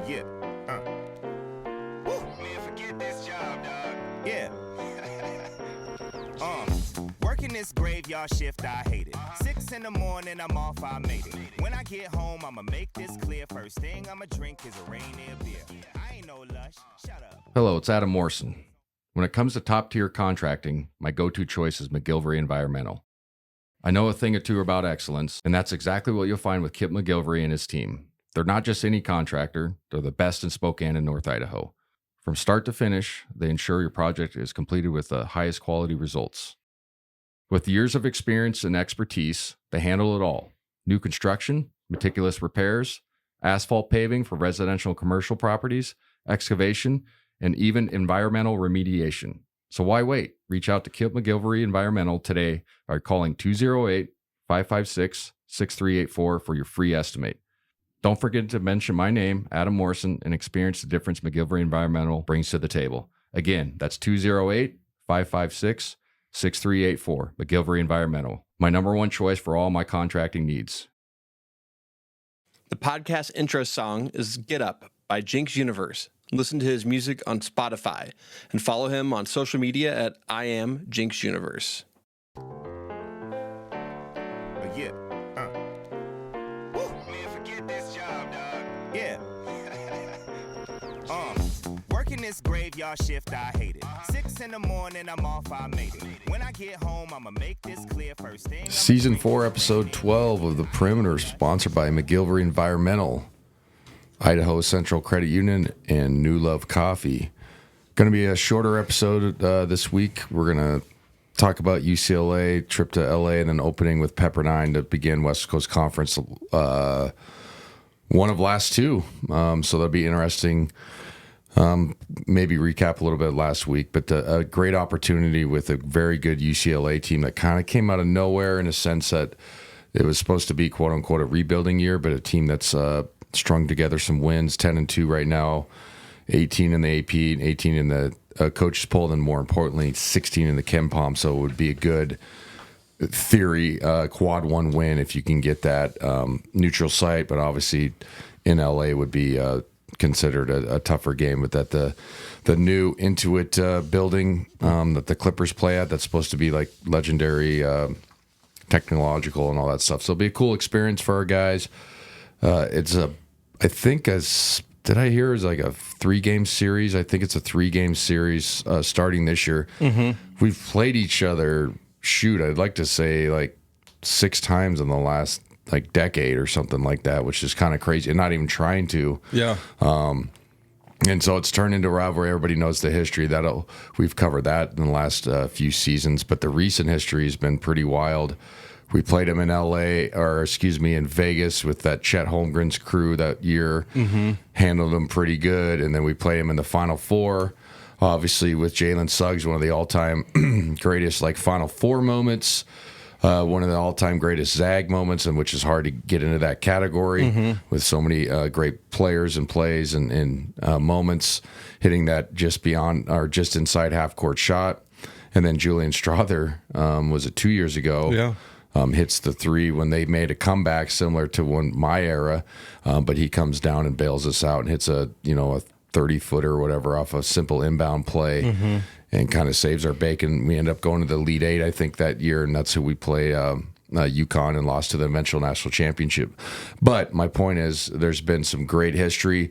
Yeah. Man, forget this job, dog. Yeah. Working this graveyard shift, I hate it. 6 in the morning, I'm off, I made it. When I get home, I'ma make this clear. First thing I'ma drink is a Rainier beer. I ain't no lush, shut up. Hello, it's Adam Morrison. When it comes to top-tier contracting, my go-to choice is McGillivray Environmental. I know a thing or two about excellence, and that's exactly what you'll find with Kip McGillivray and his team. They're not just any contractor, they're the best in Spokane and North Idaho. From start to finish, they ensure your project is completed with the highest quality results. With years of experience and expertise, they handle it all. New construction, meticulous repairs, asphalt paving for residential and commercial properties, excavation, and even environmental remediation. So why wait? Reach out to Kip McGillivray Environmental today by calling 208-556-6384 for your free estimate. Don't forget to mention my name, Adam Morrison, and experience the difference McGillivray Environmental brings to the table. Again, that's 208-556-6384, McGillivray Environmental. My number one choice for all my contracting needs. The podcast intro song is Get Up by Jinx Universe. Listen to his music on Spotify and follow him on social media at I am Jinx Universe. Yeah. Man, forget this job, dog. Yeah. Working this graveyard shift, I hate it. 6 in the morning, I'm off, I made it. When I get home, I'ma make this clear. First thing. Season 4, Episode 12 of The Perimeter, sponsored by McGillivray Environmental, Idaho Central Credit Union, and New Love Coffee. Going to be a shorter episode this week. We're going to talk about UCLA, trip to LA, and then opening with Pepperdine to begin West Coast Conference. One of last two. So that'll be interesting. Maybe recap a little bit last week, but a great opportunity with a very good UCLA team that kind of came out of nowhere in a sense that it was supposed to be quote unquote a rebuilding year, but a team that's strung together some wins, 10-2 right now, 18 in the AP, and 18 in the coaches poll, and more importantly, 16 in the Ken Palm. So it would be a good theory quad one win if you can get that neutral site, but obviously in LA would be considered a tougher game. But that the new Intuit building that the Clippers play at, that's supposed to be like legendary, technological and all that stuff. So it'll be a cool experience for our guys. I think did I hear is like a 3-game series? I think it's a 3-game series starting this year. Mm-hmm. We've played each other, I'd like to say like 6 times in the last like decade or something like that, which is kind of crazy, and not even trying to. Yeah. And so it's turned into a rivalry. Everybody knows the history. We've covered that in the last few seasons, but the recent history has been pretty wild. We played him in in Vegas with that Chet Holmgren's crew that year. Mm-hmm. Handled him pretty good. And then we played him in the Final Four, obviously with Jalen Suggs, one of the all-time greatest like Final Four moments, one of the all-time greatest Zag moments, and which is hard to get into that category with so many great players and plays and moments, hitting that just beyond or just inside half-court shot. And then Julian Strother was it 2 years ago. Yeah. Hits the 3 when they made a comeback similar to my era, but he comes down and bails us out and hits a 30-footer or whatever off a simple inbound play and kind of saves our bacon. We end up going to the Elite 8, I think, that year, and that's who we play UConn and lost to the eventual national championship. But my point is there's been some great history.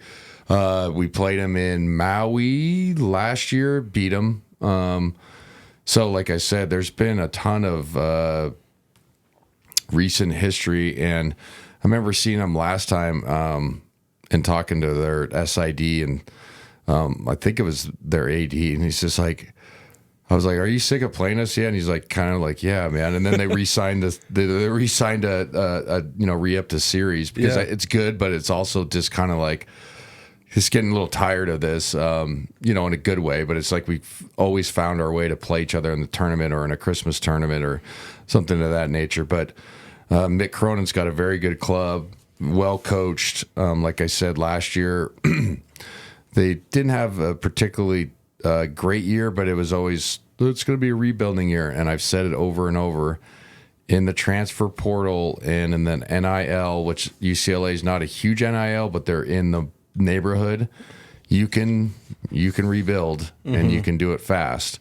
We played him in Maui last year, beat him. So like I said, there's been a ton of recent history, and I remember seeing them last time and talking to their SID, and I think it was their AD, and he's just like, I was like, "Are you sick of playing us yet?" And he's like, kind of like, "Yeah, man." And then they re-signed a re-up to series because it's good, but it's also just kind of like just getting a little tired of this, in a good way. But it's like we've always found our way to play each other in the tournament or in a Christmas tournament or something of that nature. But Mick Cronin's got a very good club, well coached. Like I said last year, they didn't have a particularly great year, but it was always, it's going to be a rebuilding year. And I've said it over and over. In the transfer portal and in the NIL, which UCLA is not a huge NIL, but they're in the neighborhood, you can rebuild and you can do it fast.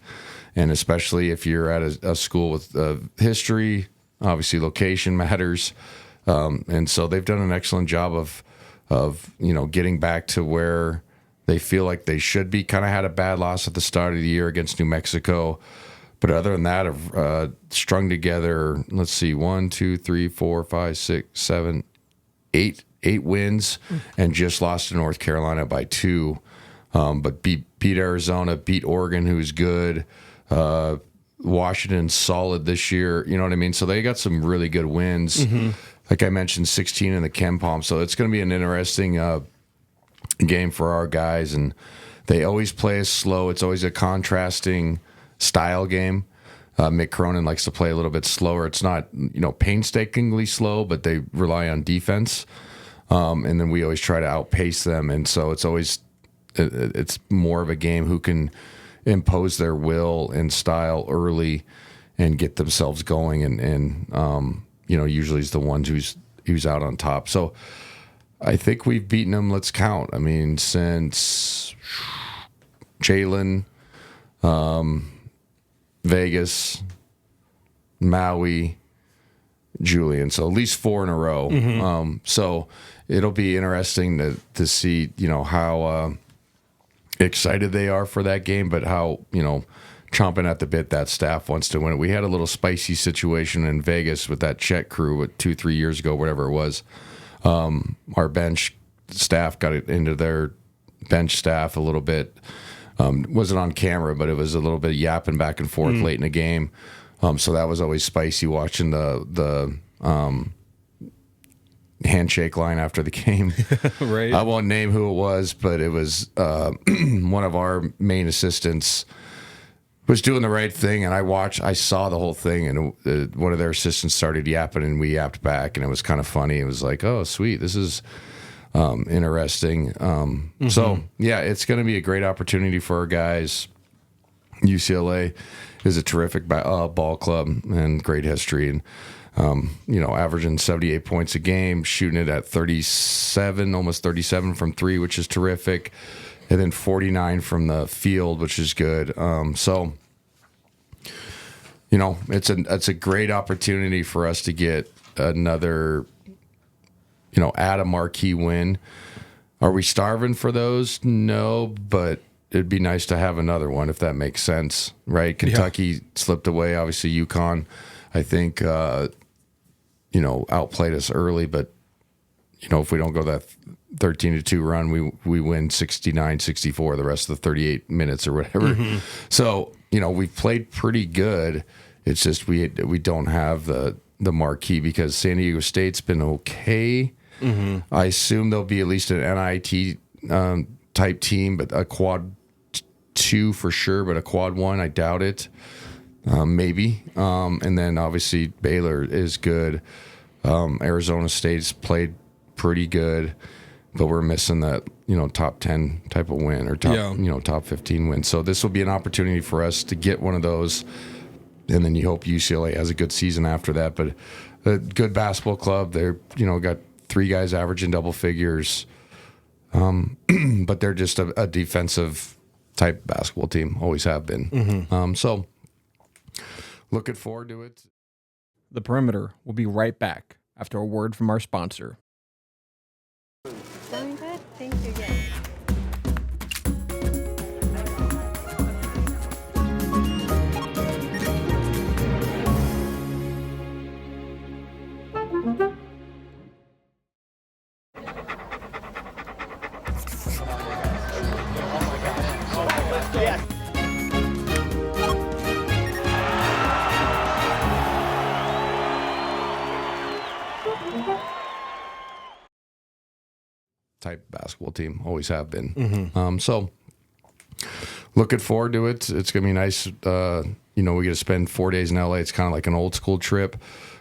And especially if you're at a school with history, obviously location matters. And so they've done an excellent job of getting back to where they feel like they should be. Kind of had a bad loss at the start of the year against New Mexico. But other than that, have strung together, let's see, 1, 2, 3, 4, 5, 6, 7, 8 wins, and just lost to North Carolina by 2. But beat Arizona, beat Oregon, who's good. Washington solid this year. You know what I mean? So they got some really good wins. Like I mentioned, 16 in the Ken Palm. So it's going to be an interesting game for our guys. And they always play us slow. It's always a contrasting style game. Mick Cronin likes to play a little bit slower. It's not, painstakingly slow, but they rely on defense. And then we always try to outpace them. And so it's more of a game who can impose their will and style early and get themselves going. And usually is the ones who's out on top. So I think we've beaten them. Let's count. I mean, since Jalen, Vegas, Maui, Julian. So at least 4 in a row. So it'll be interesting to see, how excited they are for that game, but how, chomping at the bit that staff wants to win it. We had a little spicy situation in Vegas with that Czech crew 2-3 years ago, whatever it was. Our bench staff got it into their bench staff a little bit. Wasn't on camera, but it was a little bit yapping back and forth late in the game. So that was always spicy watching the handshake line after the game. Right. I won't name who it was, but it was one of our main assistants was doing the right thing, and I saw the whole thing, and one of their assistants started yapping, and we yapped back, and it was kind of funny. It was like, oh, sweet, this is interesting. So, yeah, it's going to be a great opportunity for our guys. UCLA is a terrific ball club and great history, and averaging 78 points a game, shooting it at 37, almost 37 from 3, which is terrific. And then 49 from the field, which is good. So, it's a great opportunity for us to get another, add a marquee win. Are we starving for those? No, but it'd be nice to have another one, if that makes sense, right? Kentucky slipped away. Obviously, UConn, I think, outplayed us early, but, if we don't go that 13-2 run, we win 69-64 the rest of the 38 minutes or whatever. So, we've played pretty good. It's just we don't have the marquee because San Diego State's been okay. I assume there'll be at least an NIT type team, but a quad 2 for sure, but a quad 1, I doubt it. Maybe. And then obviously Baylor is good. Arizona State's played pretty good, but we're missing that, top 10 type of win or top 15 win. So this will be an opportunity for us to get one of those. And then you hope UCLA has a good season after that. But a good basketball club. They're, got 3 guys averaging double figures. But they're just a defensive type basketball team. Always have been. So looking forward to it. The Perimeter will be right back after a word from our sponsor. Doing good? Thank you, yes. Type basketball team. Always have been. So looking forward to it. It's going to be nice. We get to spend 4 days in LA. It's kind of like an old school trip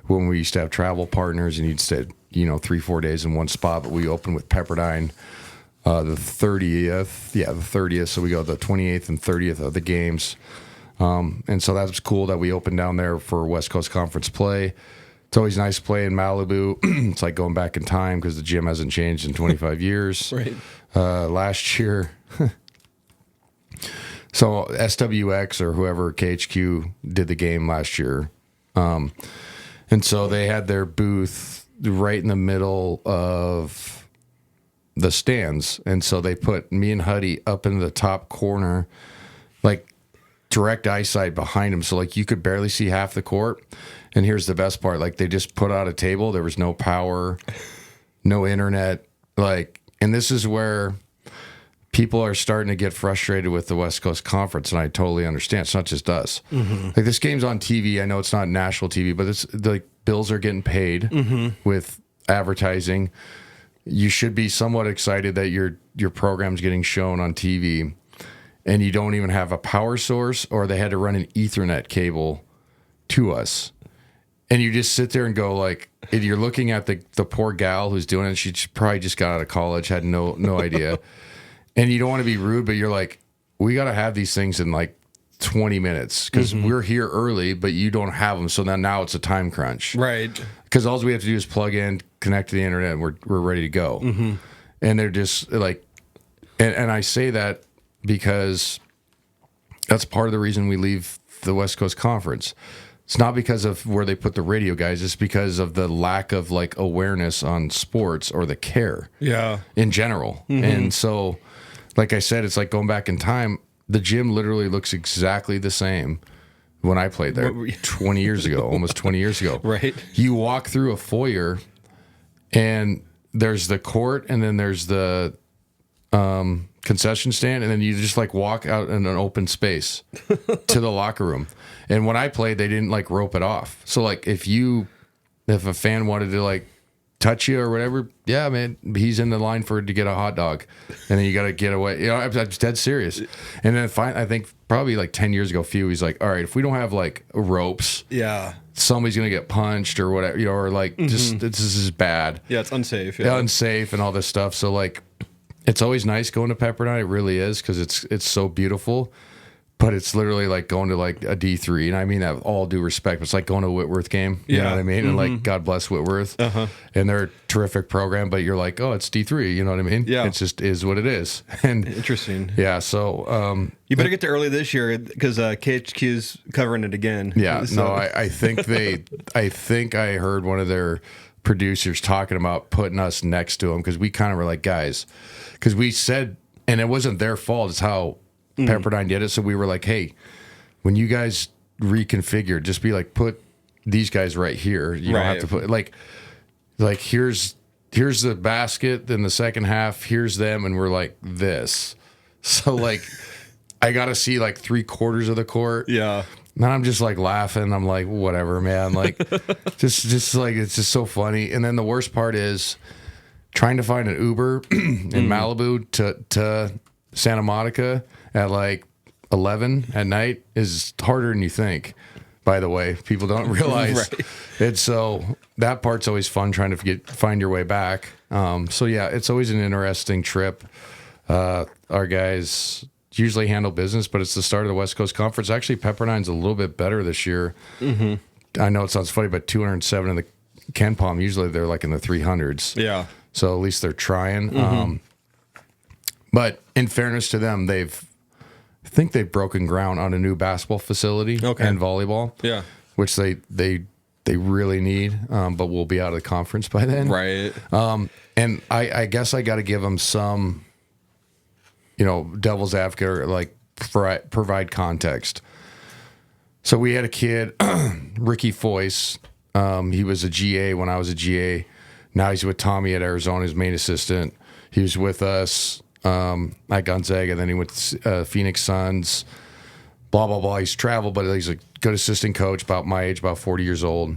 when we used to have travel partners and you'd stay, 3-4 days in one spot. But we opened with Pepperdine the 30th. Yeah, the 30th. So we go the 28th and 30th of the games. And so that was cool that we opened down there for West Coast Conference play. It's always nice to play in Malibu. It's like going back in time because the gym hasn't changed in 25 years. Right. Last year, so SWX or whoever KHQ did the game last year, and so they had their booth right in the middle of the stands, and so they put me and Huddy up in the top corner, like direct eyesight behind him, so like you could barely see half the court. And here's the best part: like they just put out a table. There was no power, no internet, like. And this is where people are starting to get frustrated with the West Coast Conference, and I totally understand. It's not just us. Mm-hmm. Like this game's on TV. I know it's not national TV, but it's like bills are getting paid with advertising. You should be somewhat excited that your program's getting shown on TV, and you don't even have a power source, or they had to run an Ethernet cable to us. And you just sit there and go like, you're looking at the poor gal who's doing it. She probably just got out of college, had no idea. And you don't want to be rude, but you're like, we got to have these things in like 20 minutes because we're here early, but you don't have them. So now it's a time crunch. Right. Because all we have to do is plug in, connect to the internet, and we're ready to go. Mm-hmm. And they're just like, and I say that because that's part of the reason we leave the West Coast Conference. It's not because of where they put the radio guys. It's because of the lack of like awareness on sports or the care in general. Mm-hmm. And so, like I said, it's like going back in time. The gym literally looks exactly the same when I played there 20 years ago, almost 20 years ago. Right. You walk through a foyer and there's the court and then there's the concession stand, and then you just like walk out in an open space to the locker room. And when I played, they didn't like rope it off. So like if a fan wanted to like touch you or whatever, yeah, man, he's in the line to get a hot dog, and then you got to get away. You know, I'm dead serious. And then I think probably like 10 years ago, he's like, all right, if we don't have like ropes, somebody's gonna get punched or whatever, you know, or like just this is bad. Yeah, it's unsafe. Yeah, unsafe and all this stuff. So like. It's always nice going to Pepperdine. It really is because it's so beautiful, but it's literally like going to like a D3, and I mean that with all due respect. It's like going to a Whitworth game. You know what I mean? And like God bless Whitworth, and they're a terrific program. But you're like, oh, it's D3. You know what I mean? Yeah, it just is what it is. And interesting. Yeah. So you better get to early this year because KHQ's covering it again. Yeah. So. No, I think I heard one of their producers talking about putting us next to them because we kind of were like, guys. Because we said, and it wasn't their fault, it's how Pepperdine did it. So we were like, hey, when you guys reconfigure, just be like, put these guys right here. You don't have to put, like here's the basket, then the second half, here's them, and we're like this. So, like, I got to see like 3/4 of the court. Yeah. And I'm just like laughing. I'm like, whatever, man. Like, just like, it's just so funny. And then the worst part is, trying to find an Uber in Malibu to Santa Monica at like 11 at night is harder than you think, by the way. People don't realize. Right. And so that part's always fun, trying to find your way back. So, yeah, it's always an interesting trip. Our guys usually handle business, but it's the start of the West Coast Conference. Actually, Pepperdine's a little bit better this year. Mm-hmm. I know it sounds funny, but 207 in the Ken Palm, usually they're like in the 300s. Yeah. So at least they're trying. Mm-hmm. But in fairness to them, I think they've broken ground on a new basketball facility and volleyball. Yeah. Which they really need, but we'll be out of the conference by then. Right. And I guess I got to give them some, devil's advocate or like provide context. So we had a kid, Ricky Foyce. He was a GA when I was a GA. Now he's with Tommy at Arizona, his main assistant. He was with us at Gonzaga. Then he went to Phoenix Suns. Blah, blah, blah. He's traveled, but he's a good assistant coach, about my age, about 40 years old.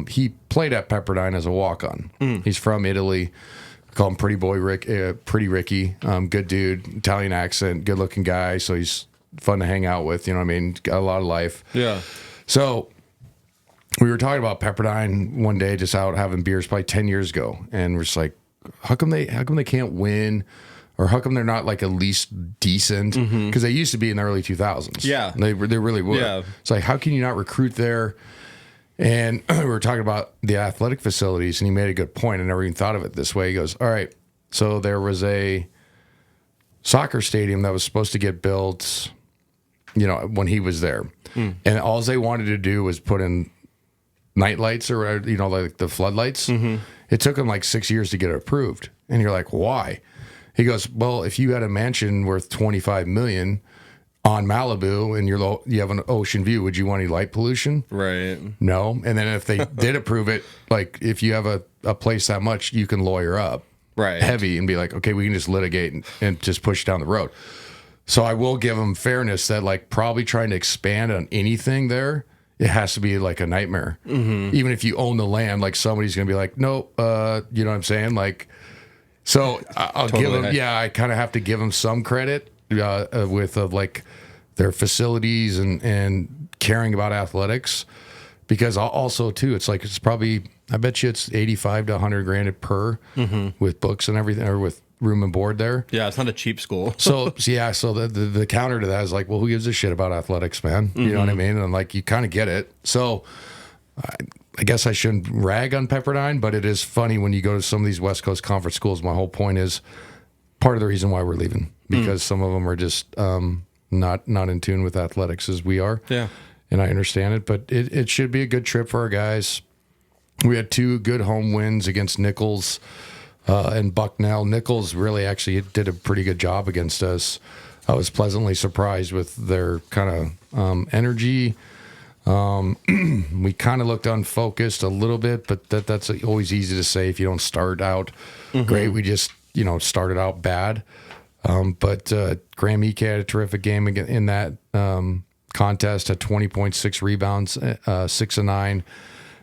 He played at Pepperdine as a walk-on. He's from Italy. Call him Pretty Ricky. Good dude, Italian accent, good-looking guy. So he's fun to hang out with. You know what I mean? Got a lot of life. Yeah. So we were talking about Pepperdine one day, just out having beers, probably 10 years ago, and we're just like, how come they can't win, or how come they're not like at least decent? Because they used to be in the early 2000s. Yeah, they really were. Yeah. It's like, how can you not recruit there? And we were talking about the athletic facilities, and he made a good point. I never even thought of it this way. He goes, all right, so there was a soccer stadium that was supposed to get built, when he was there. And all they wanted to do was put in night lights or, like the floodlights. It took them like 6 years to get it approved. And you're like, why? He goes, well, if you had a mansion worth $25 million on Malibu and you have an ocean view, would you want any light pollution? Right. No. And then if they did approve it, like if you have a place that much, you can lawyer up heavy and be like, okay, we can just litigate and just push down the road. So I will give them fairness that like probably trying to expand on anything there, it has to be like a nightmare. Even if you own the land, like somebody's going to be like, nope, you know what I'm saying? Like, so I'll give them, I kind of have to give them some credit with like their facilities and caring about athletics, because also too, it's like, it's probably, I bet you it's 85 to 100 grand per with books and everything, or with room and board there. Yeah, it's not a cheap school. So the counter to that is like, well, who gives a shit about athletics, man? You know what I mean? And like, you kind of get it. So I guess I shouldn't rag on Pepperdine, but it is funny when you go to some of these West Coast conference schools. My whole point is part of the reason why we're leaving, because some of them are just not in tune with athletics as we are. Yeah. And I understand it, but it should be a good trip for our guys. We had 2 good home wins against Nichols and Bucknell. Nichols really actually did a pretty good job against us. I was pleasantly surprised with their kind of energy. We kind of looked unfocused a little bit, but that's always easy to say if you don't start out great. We just, started out bad. But Graham Eke had a terrific game in that contest, had 20.6 rebounds, 6 of 9,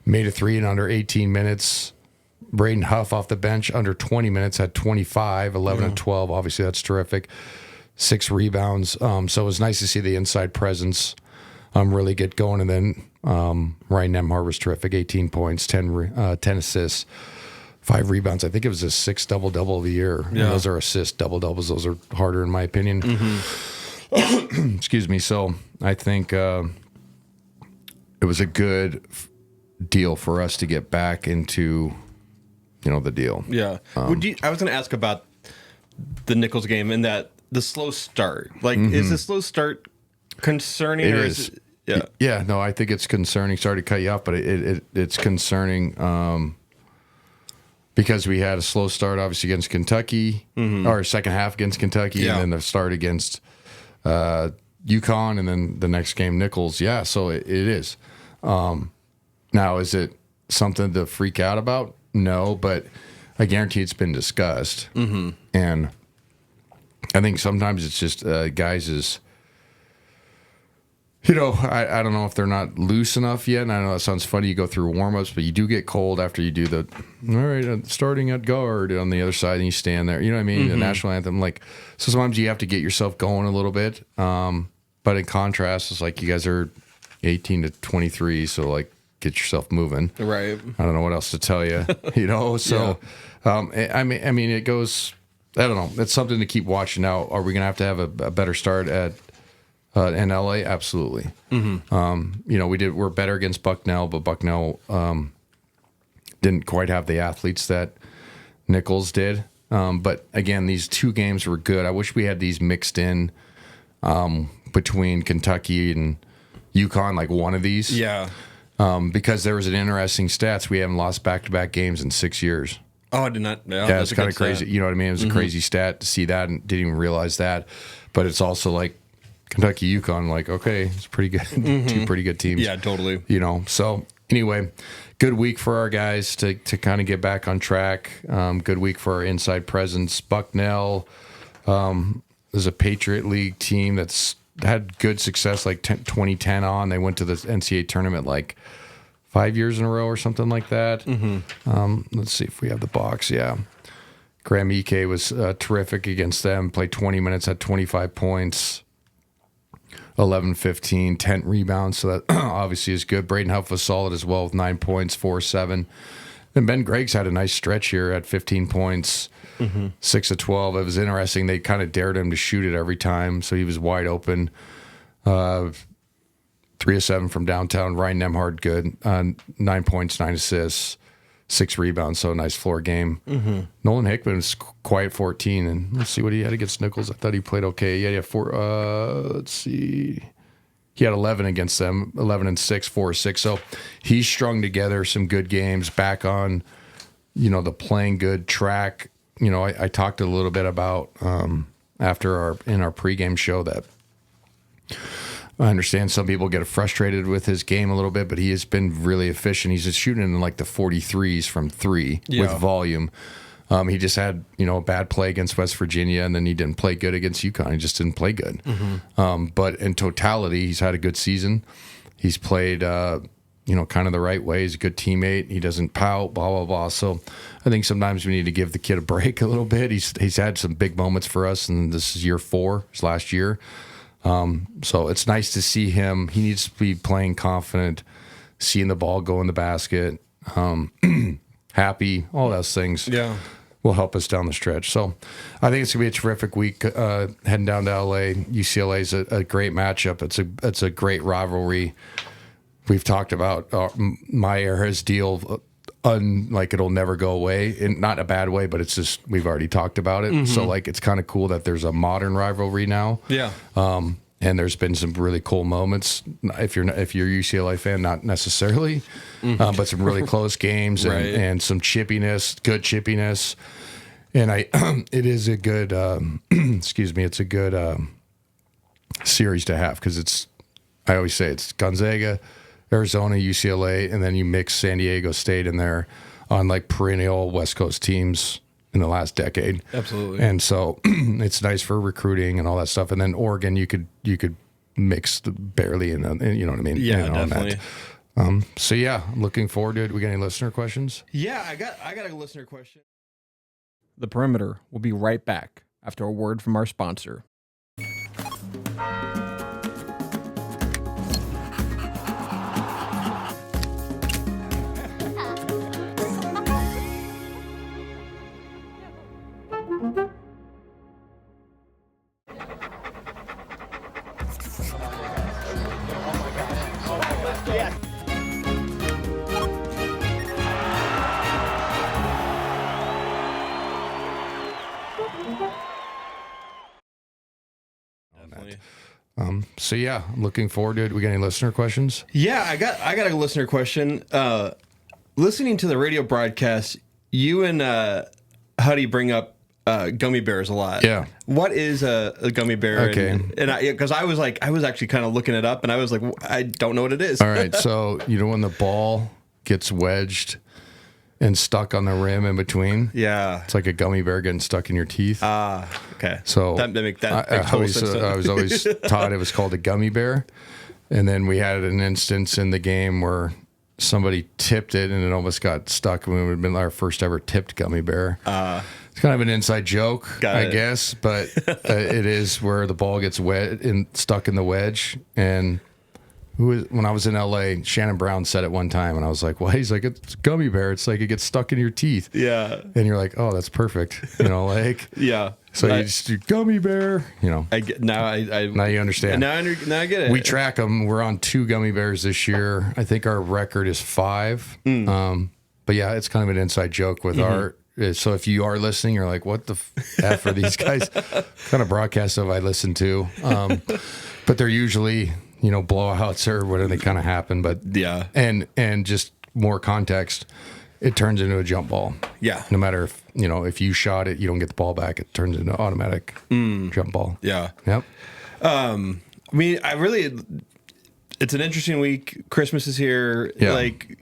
made a 3 in under 18 minutes. Braden Huff off the bench under 20 minutes had 25, 11 and 12. Obviously, that's terrific. 6 rebounds. So it was nice to see the inside presence really get going. And then Ryan Nemhart was terrific, 18 points, 10 assists, 5 rebounds. I think it was his 6th double-double of the year. Yeah. And those are assist double-doubles. Those are harder in my opinion. Excuse me. So I think it was a good deal for us to get back into, the deal. Yeah. I was going to ask about the Nichols game and that the slow start. Like, is the slow start concerning? It or is. Yeah. No, I think it's concerning. Sorry to cut you off, but it's concerning because we had a slow start, obviously, against Kentucky, or second half against Kentucky, and then the start against UConn, and then the next game, Nichols. Yeah, so it is. Now, is it something to freak out about? No, but I guarantee it's been discussed. And I think sometimes it's just guys is, I don't know if they're not loose enough yet. And I know that sounds funny. You go through warm-ups, but you do get cold after you do the, all right, starting at guard on the other side, and you stand there. You know what I mean? The national anthem. Like, so sometimes you have to get yourself going a little bit. But in contrast, it's like you guys are 18 to 23, so like, get yourself moving. Right. I don't know what else to tell you, So, I mean, it goes, I don't know. It's something to keep watching out. Are we going to have a better start at in LA? Absolutely. We're better against Bucknell, but Bucknell didn't quite have the athletes that Nichols did. But again, these 2 games were good. I wish we had these mixed in between Kentucky and UConn, like one of these. Yeah. Because there was an interesting stats. We haven't lost back-to-back games in 6 years. Oh, I did not. Yeah, that's kind of crazy. You know what I mean? It was a crazy stat to see that, and didn't even realize that. But it's also like Kentucky, UConn, like, okay, it's pretty good. 2 pretty good teams. Yeah, totally. So anyway, good week for our guys to kind of get back on track. Good week for our inside presence. Bucknell is a Patriot League team that's had good success, like 2010 on. They went to the NCAA tournament like 5 years in a row or something like that. Let's see if we have the box. Yeah. Graham Eke was terrific against them. Played 20 minutes, had 25 points, 11, 15, 10 rebounds. So that obviously is good. Braden Huff was solid as well with 9 points, 4, 7. And Ben Greggs had a nice stretch here at 15 points, 6 of 12. It was interesting. They kind of dared him to shoot it every time, so he was wide open. 3 3 of 7 from downtown. Ryan Nemhard, good. 9 points, 9 assists, 6 rebounds. So nice floor game. Mm-hmm. Nolan Hickman was quiet 14, and let's see what he had against Nichols. I thought he played okay. Yeah, he had 4. Let's see. He had 11 against them, 11 and 6, 4 6. So he's strung together some good games. Back on, the playing good track. I talked a little bit about after in our pregame show that I understand some people get frustrated with his game a little bit, but he has been really efficient. He's just shooting in like the 43s from 3 with volume. He just had, a bad play against West Virginia, and then he didn't play good against UConn. He just didn't play good. Mm-hmm. But in totality, he's had a good season. He's played, kind of the right way. He's a good teammate. He doesn't pout, blah, blah, blah. So I think sometimes we need to give the kid a break a little bit. He's had some big moments for us, and this is year 4, his last year. So it's nice to see him. He needs to be playing confident, seeing the ball go in the basket, happy, all those things. Yeah. Will help us down the stretch. So I think it's going to be a terrific week heading down to LA. UCLA is a great matchup. It's a great rivalry. We've talked about my era's deal, like it'll never go away. In not a bad way, but it's just we've already talked about it. Mm-hmm. So like it's kind of cool that there's a modern rivalry now. Yeah. And there's been some really cool moments. If you're a UCLA fan, not necessarily, but some really close games and some chippiness, good chippiness. And it is a good, it's a good series to have because I always say it's Gonzaga, Arizona, UCLA, and then you mix San Diego State in there on like perennial West Coast teams in the last decade. Absolutely. And so it's nice for recruiting and all that stuff. And then Oregon, you could mix barely in, you know what I mean? Yeah, definitely. So yeah, I'm looking forward to it. We got any listener questions? Yeah, I got a listener question. The Perimeter will be right back after a word from our sponsor. So yeah, I'm looking forward to it. We got any listener questions? Yeah, I got a listener question. Listening to the radio broadcast, you and Huddy bring up gummy bears a lot. Yeah. What is a gummy bear? Okay. And because I was actually kind of looking it up, and I was like, I don't know what it is. All right. So when the ball gets wedged and stuck on the rim in between. Yeah. It's like a gummy bear getting stuck in your teeth. Okay. So that makes I was always taught it was called a gummy bear. And then we had an instance in the game where somebody tipped it and it almost got stuck. And it would have been our first ever tipped gummy bear. It's kind of an inside joke, I guess, but it is where the ball gets wet and stuck in the wedge. And when I was in LA, Shannon Brown said it one time, and I was like, "Well," he's like, "It's a gummy bear. It's like it gets stuck in your teeth." Yeah. And you're like, "Oh, that's perfect." Yeah. So you just do gummy bear. I get, now you understand. Now I get it. We track them. We're on 2 gummy bears this year. I think our record is 5. But yeah, it's kind of an inside joke with our. So if you are listening, you're like, "What the f are these guys?" Kind of broadcast stuff I listen to, but they're usually blowouts or whatever they kind of happen. But yeah, and just more context, it turns into a jump ball. Yeah, no matter if you shot it, you don't get the ball back. It turns into automatic jump ball. Yeah. Yep. I mean, it's an interesting week. Christmas is here. Yeah. Like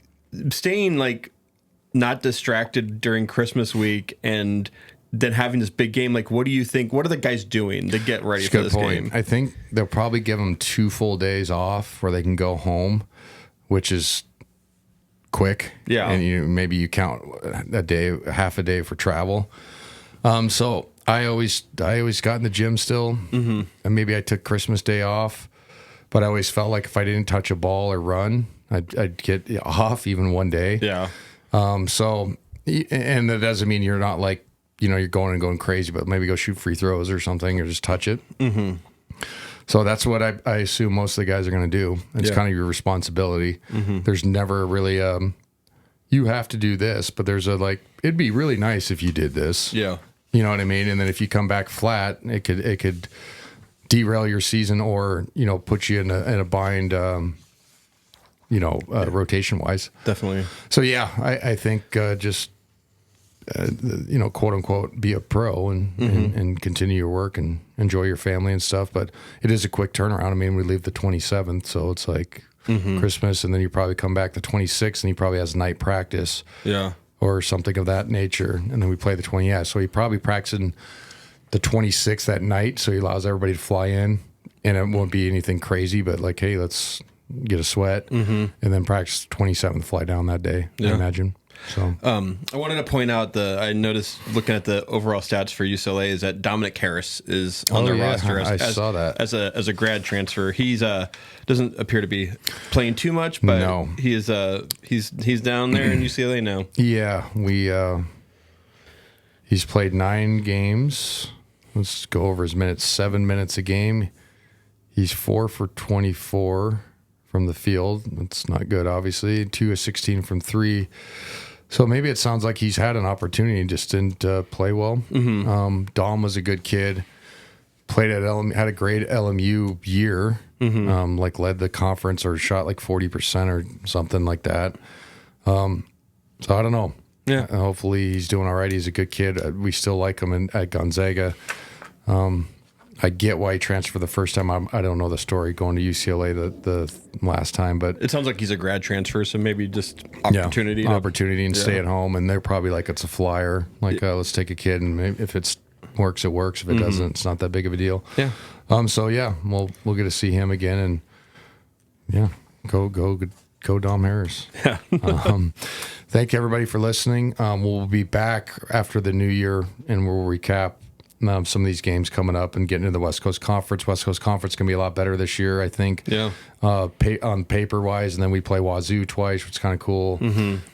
staying not distracted during Christmas week and then having this big game. Like, what do you think? What are the guys doing to get ready for this game? I think they'll probably give them 2 full days off where they can go home, which is quick. Yeah. And maybe you count a day, half a day for travel. So I always got in the gym still. Mm-hmm. And maybe I took Christmas Day off, but I always felt like if I didn't touch a ball or run, I'd get off even one day. Yeah. So, and that doesn't mean you're not like, you're going crazy, but maybe go shoot free throws or something or just touch it. Mm-hmm. So that's what I assume most of the guys are going to do. It's kind of your responsibility. There's never really you have to do this, but there's it'd be really nice if you did this. Yeah. You know what I mean? And then if you come back flat, it could derail your season or, put you in a bind, rotation wise. Definitely. So yeah, I think just quote unquote, be a pro and continue your work and enjoy your family and stuff. But it is a quick turnaround. I mean, we leave the 27th, so it's like Christmas, and then you probably come back the 26th, and he probably has night practice, or something of that nature, and then we play the 20th. Yeah, so he probably practicing the 26th at night, so he allows everybody to fly in, and it won't be anything crazy, but like, hey, let's get a sweat, and then practice 27th, fly down that day. I imagine. So I wanted to point out I noticed looking at the overall stats for UCLA is that Dominic Harris is on their roster. I saw that as a grad transfer. He's doesn't appear to be playing too much, but no. he's down there in UCLA now. Yeah, he's played 9 games. Let's go over his minutes. 7 minutes a game. He's 4 for 24 from the field. That's not good, obviously. 2 of 16 from 3. So maybe it sounds like he's had an opportunity, just didn't play well. Dom was a good kid. Played at had a great LMU year. Led the conference or shot like 40% or something like that. So I don't know. Yeah. Hopefully he's doing all right. He's a good kid. We still like him at Gonzaga. I get why he transferred the first time. I don't know the story going to UCLA the last time, but it sounds like he's a grad transfer, so maybe just opportunity and stay at home. And they're probably like, it's a flyer. Like, let's take a kid, and maybe if it works, it works. If it doesn't, it's not that big of a deal. Yeah. So yeah, we'll get to see him again, and yeah, go Dom Harris. Yeah. Thank you everybody for listening. We'll be back after the new year, and we'll recap some of these games coming up and getting into the West Coast Conference. West Coast Conference can be a lot better this year, I think. Yeah. On paper wise, and then we play Wazoo twice, which is kind of cool.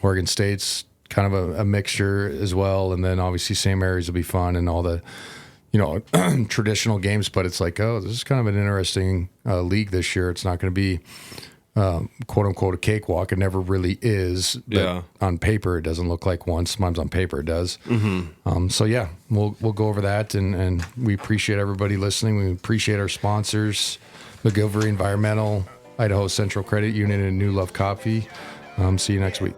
Oregon State's kind of a mixture as well, and then obviously St. Mary's will be fun and all the traditional games. But it's like, this is kind of an interesting league this year. It's not going to be quote unquote a cakewalk. It never really is. But on paper, it doesn't look like one. Sometimes on paper it does. So yeah, we'll go over that, and we appreciate everybody listening. We appreciate our sponsors, McGillivray Environmental, Idaho Central Credit Union, and New Love Coffee. See you next week.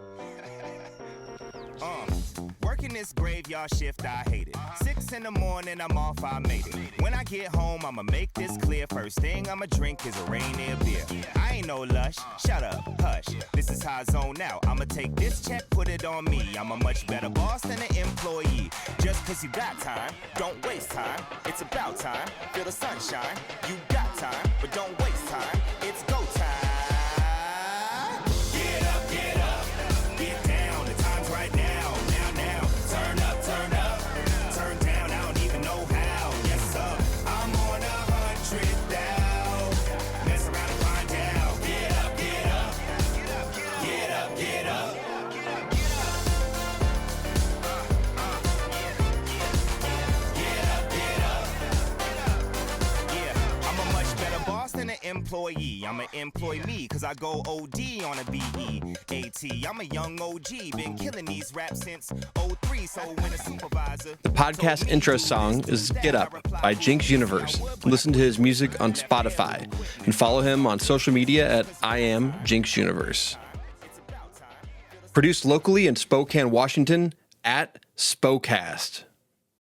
Working this graveyard shift, I hate it. 6 in the morning, I'm off, I made it. When I get home, I'ma make this clear. First thing I'ma drink is a Rainier beer. I ain't no lush, shut up, hush. This is how I zone out. I'ma take this check, put it on me. I'm a much better boss than an employee. Just cause you got time, don't waste time. It's about time, feel the sunshine. You got time, but don't waste time. It's go time. Get up, get down. The time's right now. Turn up, turn down. I don't even know how. Yes, sir, I'm on 100 now. Mess around and find out. Get up, get up. Yeah, I'm a much better boss than an employee. I'm an employee cause I go OD on a BEAT. I'm a young OG, been killing these raps since 03. So when a supervisor. The podcast intro song is Get Up by Jinx Universe. Listen to his music on Spotify and follow him on social media at I am Jinx Universe. Produced locally in Spokane, Washington at Spocast.